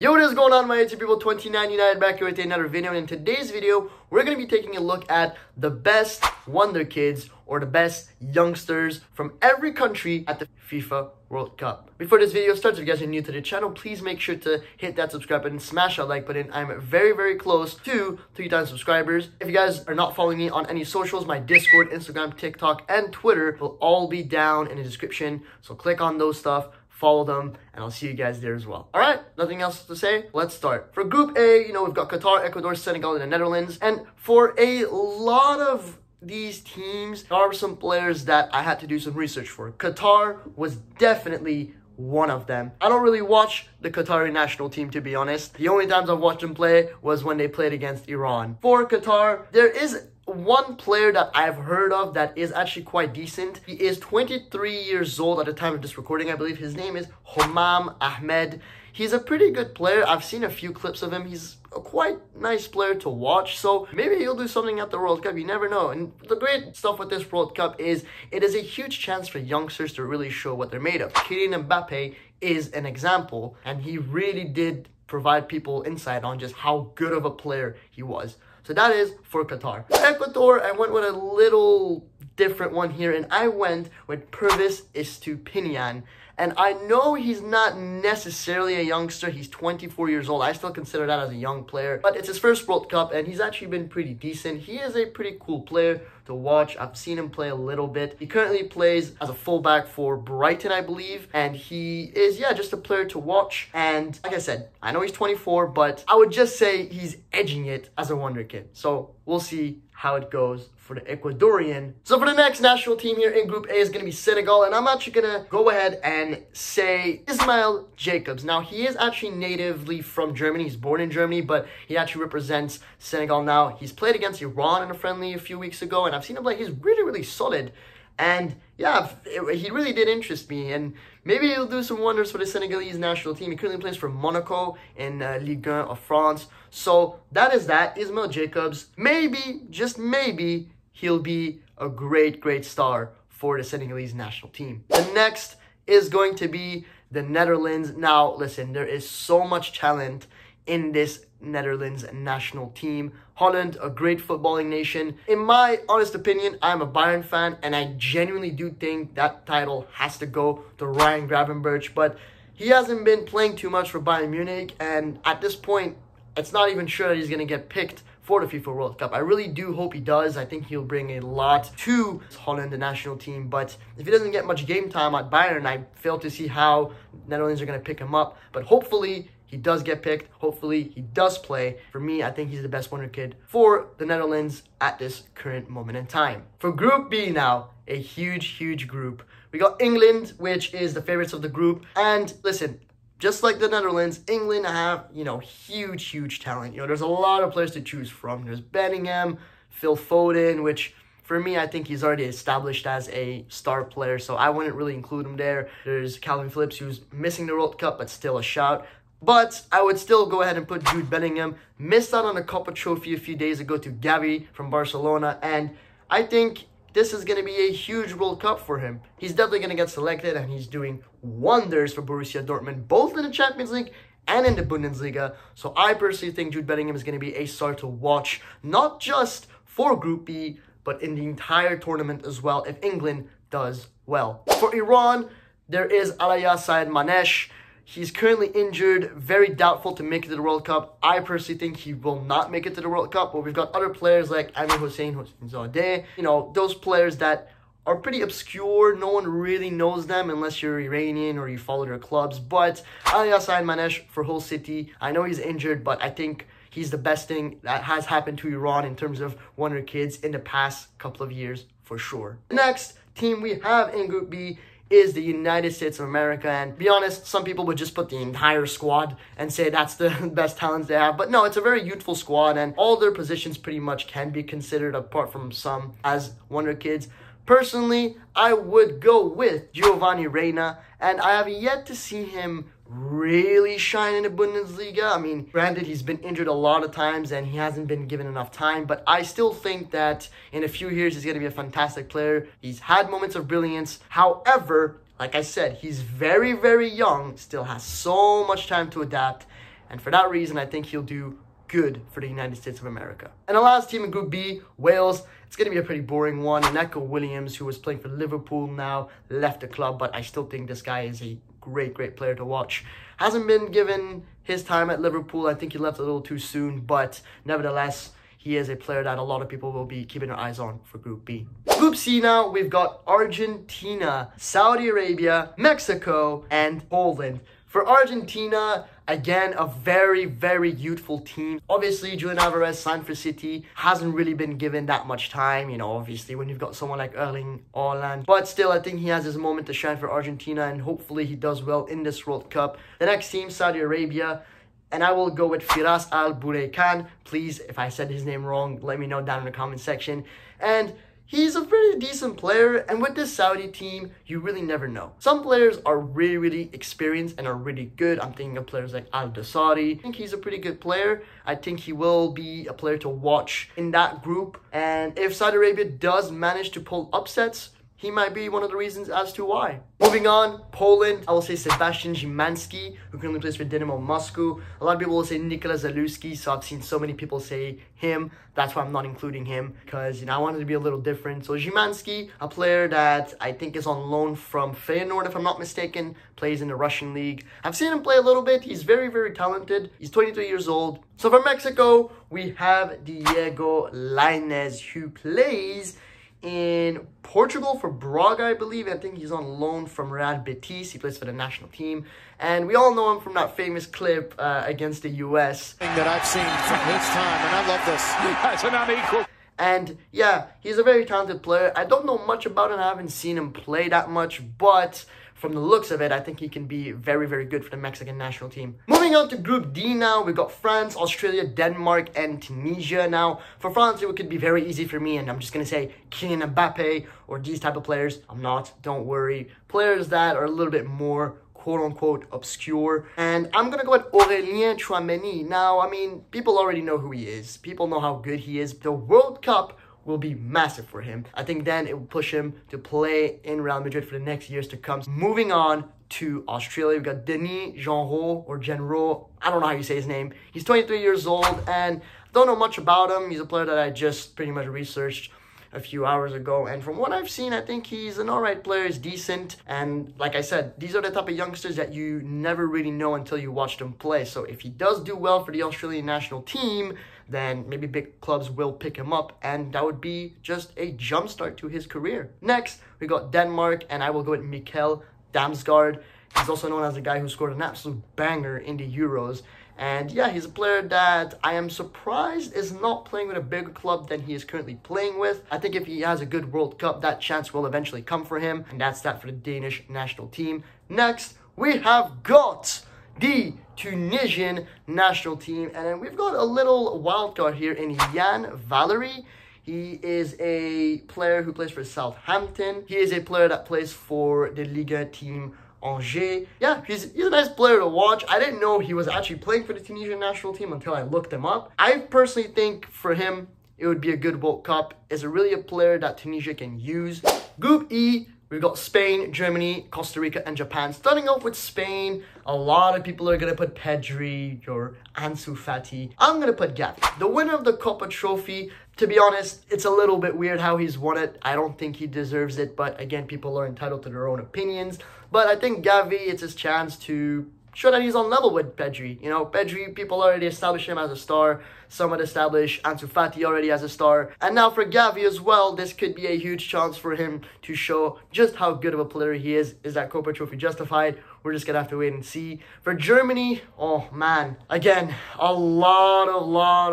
Yo, what is going on, my YouTube people? 29 United back here with another video, and in today's video we're going to be taking a look at the best wonder kids or the best youngsters from every country at the FIFA World Cup. Before this video starts, if you guys are new to the channel, please make sure to hit that subscribe button, smash that like button. I'm very close to 3,000 subscribers. If you guys are not following me on any socials, my Discord, Instagram, TikTok, and Twitter will all be down in the description, so click on those stuff, follow them, and I'll see you guys there as well. All right, nothing else to say. Let's start. For Group A, we've got Qatar, Ecuador, Senegal, and the Netherlands. And for a lot of these teams, there are some players that I had to do some research for. Qatar was definitely one of them. I don't really watch the Qatari national team, to be honest. The only times I've watched them play was when they played against Iran. For Qatar, there is one player that I've heard of that is actually quite decent. He is 23 years old at the time of this recording, I believe. His name is Homam Ahmed. He's a pretty good player. I've seen a few clips of him. He's a quite nice player to watch, so maybe he'll do something at the World Cup. You never know. And the great stuff with this World Cup is it is a huge chance for youngsters to really show what they're made of. Kylian Mbappe is an example, and he really did provide people insight on just how good of a player he was. So that is for Qatar. Ecuador, I went with a little different one here, and I went with Pervis Estupiñán. And I know he's not necessarily a youngster. He's 24 years old. I still consider that as a young player. But it's his first World Cup, and he's actually been pretty decent. He is a pretty cool player to watch. I've seen him play a little bit. He currently plays as a fullback for Brighton, I believe. And he is, just a player to watch. And like I said, I know he's 24, but I would just say he's edging it as a wonder kid. So we'll see how it goes for the Ecuadorian. So for the next national team here in Group A is going to be Senegal, and I'm actually going to go ahead and say Ismail Jacobs. Now, he is actually natively from Germany. He's born in Germany, but he actually represents Senegal now. He's played against Iran in a friendly a few weeks ago, and I've seen him play. He's really solid. And yeah, he really did interest me, and maybe he'll do some wonders for the Senegalese national team. He currently plays for Monaco in Ligue 1 of France. So that is that. Ismail Jacobs, maybe, just maybe, he'll be a great star for the Senegalese national team. The next is going to be the Netherlands. Now, listen, there is so much talent in this Netherlands national team. Holland, a great footballing nation. In my honest opinion, I'm a Bayern fan, and I genuinely do think that title has to go to Ryan Gravenberch, but he hasn't been playing too much for Bayern Munich, and at this point, it's not even sure that he's going to get picked for the FIFA World Cup. I really do hope he does. I think he'll bring a lot to Holland, the national team, but if he doesn't get much game time at Bayern, I fail to see how Netherlands are going to pick him up, but hopefully he does get picked. Hopefully he does play. For me, I think he's the best wonder kid for the Netherlands at this current moment in time. For Group B now, a huge group. We got England, which is the favorites of the group. And listen, just like the Netherlands, England have, huge talent. There's a lot of players to choose from. There's Bellingham, Phil Foden, which for me, I think he's already established as a star player, so I wouldn't really include him there. There's Calvin Phillips, who's missing the World Cup, but still a shout. But I would still go ahead and put Jude Bellingham. Missed out on a Copa trophy a few days ago to Gavi from Barcelona, and I think this is going to be a huge World Cup for him. He's definitely going to get selected, and he's doing wonders for Borussia Dortmund, both in the Champions League and in the Bundesliga. So I personally think Jude Bellingham is going to be a star to watch, not just for Group B, but in the entire tournament as well, if England does well. For Iran, there is Alaya Said-Manesh. He's currently injured, very doubtful to make it to the World Cup. I personally think he will not make it to the World Cup, but we've got other players like Amir Hossein-Zadeh, those players that are pretty obscure. No one really knows them unless you're Iranian or you follow their clubs. But Alaya Said-Manesh for Hull City, I know he's injured, but I think he's the best thing that has happened to Iran in terms of wonder kids in the past couple of years, for sure. The next team we have in Group B is the United States of America, and to be honest, some people would just put the entire squad and say that's the best talents they have, but no, it's a very youthful squad, and all their positions pretty much can be considered, apart from some, as wonder kids. Personally, I would go with Giovanni Reyna, and I have yet to see him really shine in the Bundesliga. I mean, granted, he's been injured a lot of times and he hasn't been given enough time, but I still think that in a few years he's going to be a fantastic player. He's had moments of brilliance. However, like I said, he's very young, still has so much time to adapt, And for that reason, I think he'll do good for the United States of America. And the last team in Group B, Wales. It's going to be a pretty boring one. Neco Williams, who was playing for Liverpool now, left the club, but I still think this guy is a great player to watch. Hasn't been given his time at Liverpool. I think he left a little too soon, but nevertheless, he is a player that a lot of people will be keeping their eyes on for Group B. Group C now, we've got Argentina, Saudi Arabia, Mexico, and Poland. For Argentina, again, a very youthful team. Obviously, Julian Alvarez signed for City, hasn't really been given that much time, you know, obviously, when you've got someone like Erling Haaland. But still, I think he has his moment to shine for Argentina, and hopefully he does well in this World Cup. The next team, Saudi Arabia, and I will go with Firas Al Buraikan. Please, if I said his name wrong, let me know down in the comment section. And he's a pretty decent player, and with this Saudi team, you really never know. Some players are really experienced and are really good. I'm thinking of players like Al Dosari. I think he's a pretty good player. I think he will be a player to watch in that group. And if Saudi Arabia does manage to pull upsets, he might be one of the reasons as to why. Moving on, Poland, I will say Sebastian Szymański, who currently plays for Dynamo Moscow. A lot of people will say Nikola Zalewski, so I've seen so many people say him. That's why I'm not including him, because, you know, I wanted to be a little different. So Szymański, a player that I think is on loan from Feyenoord, if I'm not mistaken, plays in the Russian league. I've seen him play a little bit. He's very talented. He's 23 years old. So for Mexico, we have Diego Lainez, who plays in Portugal for Braga, I believe. I think he's on loan from Real Betis. He plays for the national team. And we all know him from that famous clip against the US. That I've seen from his time, and I love this. That's an unequal. And yeah, he's a very talented player. I don't know much about him. I haven't seen him play that much, but from the looks of it, I think he can be very good for the Mexican national team. Moving on to Group D now, we've got France, Australia, Denmark, and Tunisia. Now, for France, it could be very easy for me, and I'm just going to say Kylian Mbappe or these type of players. I'm not, don't worry. Players that are a little bit more quote-unquote obscure. And I'm going to go with Aurélien Tchouameni. Now, I mean, people already know who he is. People know how good he is. The World Cup will be massive for him. I think then it will push him to play in Real Madrid for the next years to come. Moving on to Australia, we've got Denis Genro or Genro. I don't know how you say his name. He's 23 years old and don't know much about him. He's a player that I just pretty much researched a few hours ago, and from what I've seen, I think he's an alright player. He's decent, and like I said, these are the type of youngsters that you never really know until you watch them play. So if he does do well for the Australian national team, then maybe big clubs will pick him up, and that would be just a jumpstart to his career. Next, we got Denmark, and I will go with Mikel Damsgaard. He's also known as the guy who scored an absolute banger in the Euros. And yeah, he's a player that I am surprised is not playing with a bigger club than he is currently playing with. I think if he has a good World Cup, that chance will eventually come for him. And that's that for the Danish national team. Next, we have got the Tunisian national team. And then we've got a little wild card here in Yann Valery. He is a player who plays for Southampton. He is a player that plays for the Liga team Angers. Yeah, he's a nice player to watch. I didn't know he was actually playing for the Tunisian national team until I looked him up. I personally think for him, it would be a good World Cup. Is really a player that Tunisia can use. Group E, we've got Spain, Germany, Costa Rica, and Japan. Starting off with Spain, a lot of people are going to put Pedri or Ansu Fati. I'm going to put Gavi. The winner of the Copa Trophy, to be honest, it's a little bit weird how he's won it. I don't think he deserves it, but again, people are entitled to their own opinions. But I think Gavi, it's his chance to show that he's on level with Pedri. You know, Pedri, people already established him as a star. Some had established Ansu Fati already as a star. And now for Gavi as well, this could be a huge chance for him to show just how good of a player he is. Is that Copa Trophy justified? We're just going to have to wait and see. For Germany, oh man, again, a lot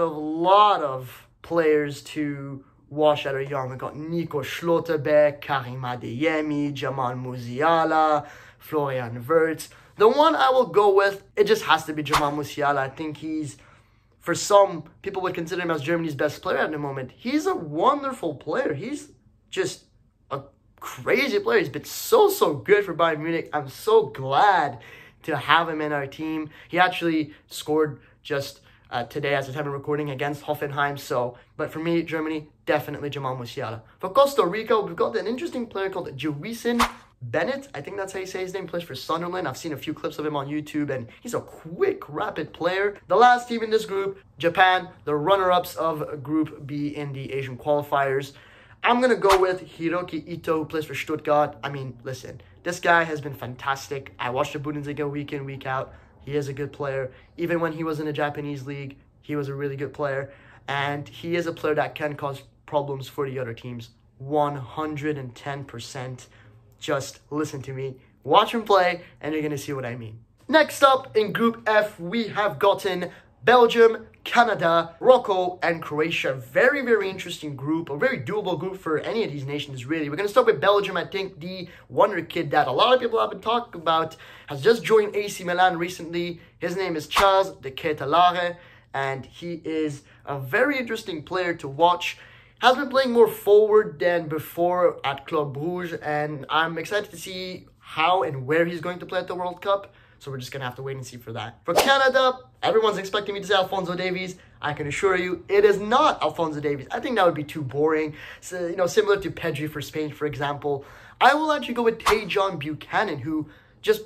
of players to watch that are young. We got Nico Schlotterbeck, Karim Adeyemi, Jamal Musiala, Florian Wirtz. The one I will go with, it just has to be Jamal Musiala. I think he's, for some, people would consider him as Germany's best player at the moment. He's a wonderful player. He's just a crazy player. He's been so good for Bayern Munich. I'm so glad to have him in our team. He actually scored just today as a time of recording against Hoffenheim. So, but for me, Germany, definitely Jamal Musiala. For Costa Rica, we've got an interesting player called Julian Bennett, I think that's how you say his name, plays for Sunderland. I've seen a few clips of him on YouTube, and he's a quick, rapid player. The last team in this group, Japan, the runner-ups of Group B in the Asian qualifiers. I'm going to go with Hiroki Ito, who plays for Stuttgart. I mean, listen, this guy has been fantastic. I watch the Bundesliga week in, week out. He is a good player. Even when he was in the Japanese league, he was a really good player. And he is a player that can cause problems for the other teams. 110%. Just listen to me. Watch him play, and you're going to see what I mean. Next up, in Group F, we have gotten Belgium, Canada, Morocco, and Croatia. Very, very interesting group. A very doable group for any of these nations, really. We're going to start with Belgium. I think the wonder kid that a lot of people have been talking about has just joined AC Milan recently. His name is Charles de Ketelaere, and he is a very interesting player to watch. Has been playing more forward than before at Club Brugge, and I'm excited to see how and where he's going to play at the World Cup. So we're just going to have to wait and see for that. For Canada, everyone's expecting me to say Alphonso Davies. I can assure you, it is not Alphonso Davies. I think that would be too boring. So, similar to Pedri for Spain, for example. I will actually go with Tajon Buchanan, who just,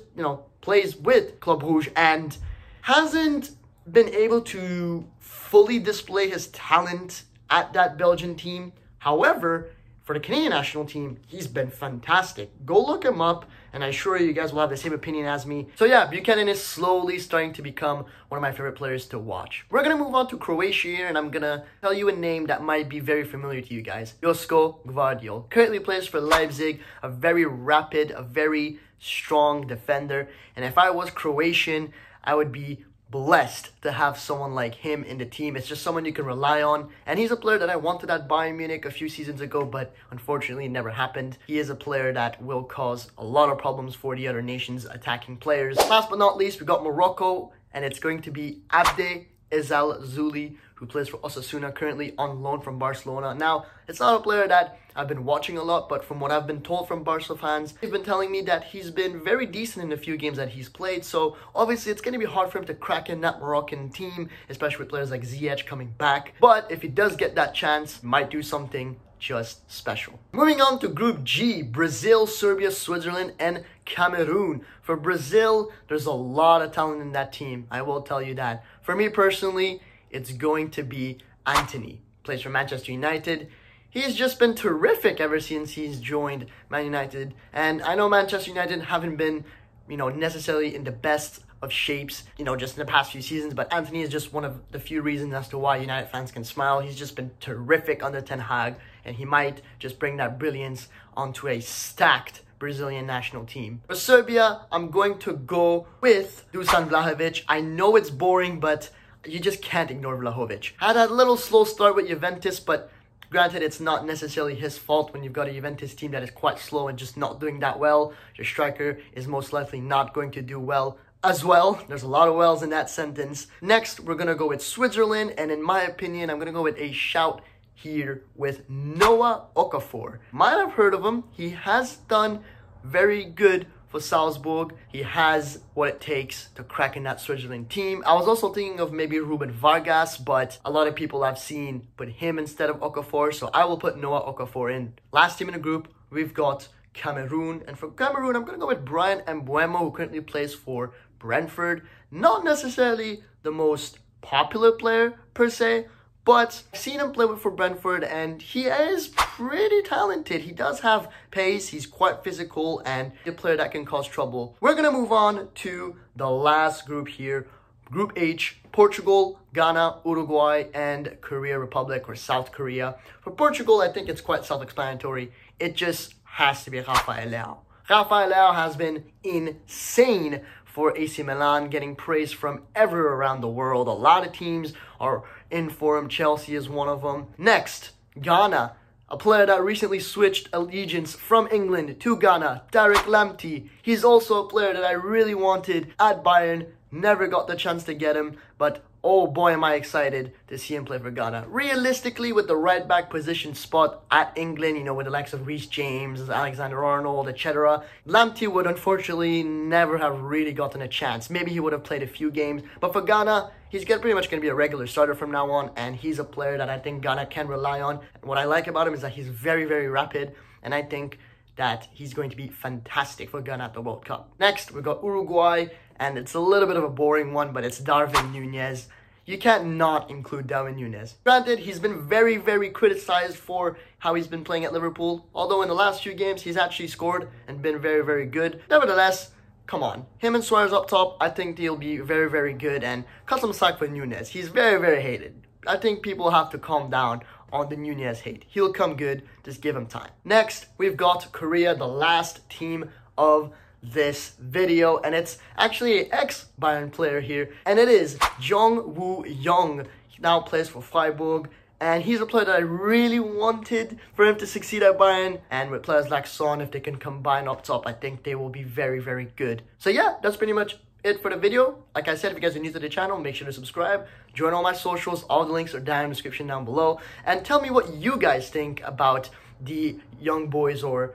plays with Club Brugge and hasn't been able to fully display his talent at that Belgian team. However, for the Canadian national team, he's been fantastic. Go look him up, and I'm sure you guys will have the same opinion as me. So yeah, Buchanan is slowly starting to become one of my favorite players to watch. We're going to move on to Croatia here, and I'm going to tell you a name that might be very familiar to you guys. Josko Gvardiol. Currently plays for Leipzig, a very rapid, a very strong defender. And if I was Croatian, I would be blessed to have someone like him in the team. It's just someone you can rely on, and he's a player that I wanted at Bayern Munich a few seasons ago, but unfortunately it never happened. He is a player that will cause a lot of problems for the other nations attacking players. Last but not least, we got Morocco, and it's going to be Abde Ezal Zuli, who plays for Osasuna, currently on loan from Barcelona. Now, it's not a player that I've been watching a lot, but from what I've been told from Barca fans, they've been telling me that he's been very decent in the few games that he's played. So obviously it's going to be hard for him to crack in that Moroccan team, especially with players like Ziyech coming back. But if he does get that chance, he might do something just special. Moving on to Group G, Brazil, Serbia, Switzerland, and Cameroon. For Brazil, there's a lot of talent in that team. I will tell you that. For me personally, it's going to be Antony. Plays for Manchester United. He's just been terrific ever since he's joined Man United. And I know Manchester United haven't been, necessarily in the best of shapes, just in the past few seasons. But Antony is just one of the few reasons as to why United fans can smile. He's just been terrific under Ten Hag. And he might just bring that brilliance onto a stacked Brazilian national team. For Serbia, I'm going to go with Dusan Vlahovic. I know it's boring, but you just can't ignore Vlahovic. Had a little slow start with Juventus, but granted, it's not necessarily his fault when you've got a Juventus team that is quite slow and just not doing that well. Your striker is most likely not going to do well as well. There's a lot of wells in that sentence. Next, we're going to go with Switzerland, and in my opinion, I'm going to go with a shout here with Noah Okafor. Might have heard of him. He has done very good for Salzburg. He has what it takes to crack in that Switzerland team. I was also thinking of maybe Ruben Vargas, but a lot of people I've seen put him instead of Okafor, so I will put Noah Okafor in. Last team in the group, we've got Cameroon, and for Cameroon, I'm going to go with Brian Mbeumo, who currently plays for Brentford. Not necessarily the most popular player per se, but I've seen him play for Brentford, and he is pretty talented. He does have pace, he's quite physical, and a player that can cause trouble. We're going to move on to the last group here. Group H, Portugal, Ghana, Uruguay, and Korea Republic, or South Korea. For Portugal, I think it's quite self-explanatory. It just has to be Rafael Leão. Rafael Leão has been insane for AC Milan, getting praise from everywhere around the world. A lot of teams are in for him. Chelsea is one of them. Next, Ghana, a player that recently switched allegiance from England to Ghana, Tariq Lamptey. He's also a player that I really wanted at Bayern. Never got the chance to get him, but oh boy am I excited to see him play for Ghana. Realistically, with the right back position spot at England, with the likes of Reece James, Alexander-Arnold, etc., Lamptey would unfortunately never have really gotten a chance. Maybe he would have played a few games, but for Ghana, he's pretty much going to be a regular starter from now on, and he's a player that I think Ghana can rely on. And what I like about him is that he's very, very rapid, and I think that he's going to be fantastic for Ghana at the World Cup. Next, we've got Uruguay, and it's a little bit of a boring one, but it's Darwin Núñez. You can't not include Darwin Núñez. Granted, he's been very, very criticized for how he's been playing at Liverpool, although in the last few games, he's actually scored and been very, very good. Nevertheless, come on. Him and Suarez up top, I think they'll be very, very good, and cut some slack for Núñez. He's very, very hated. I think people have to calm down on the Núñez hate. He'll come good, just give him time. Next, we've got Korea, the last team of this video, and it's actually an ex-Bayern player here, and it is Jong Woo-young. He now plays for Freiburg, and he's a player that I really wanted for him to succeed at Bayern, and with players like Son, if they can combine up top, I think they will be very, very good. So yeah, that's pretty much it for the video. Like I said, if you guys are new to the channel, make sure to subscribe, join all my socials, all the links are down in the description down below, and tell me what you guys think about the young boys or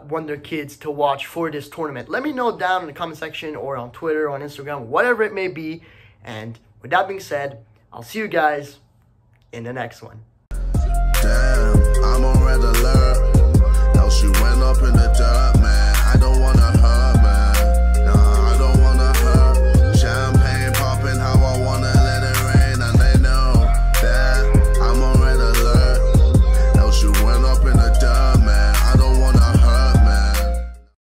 wonder kids to watch for this tournament. Let me know down in the comment section or on Twitter, on Instagram, whatever it may be. And with that being said, I'll see you guys in the next one.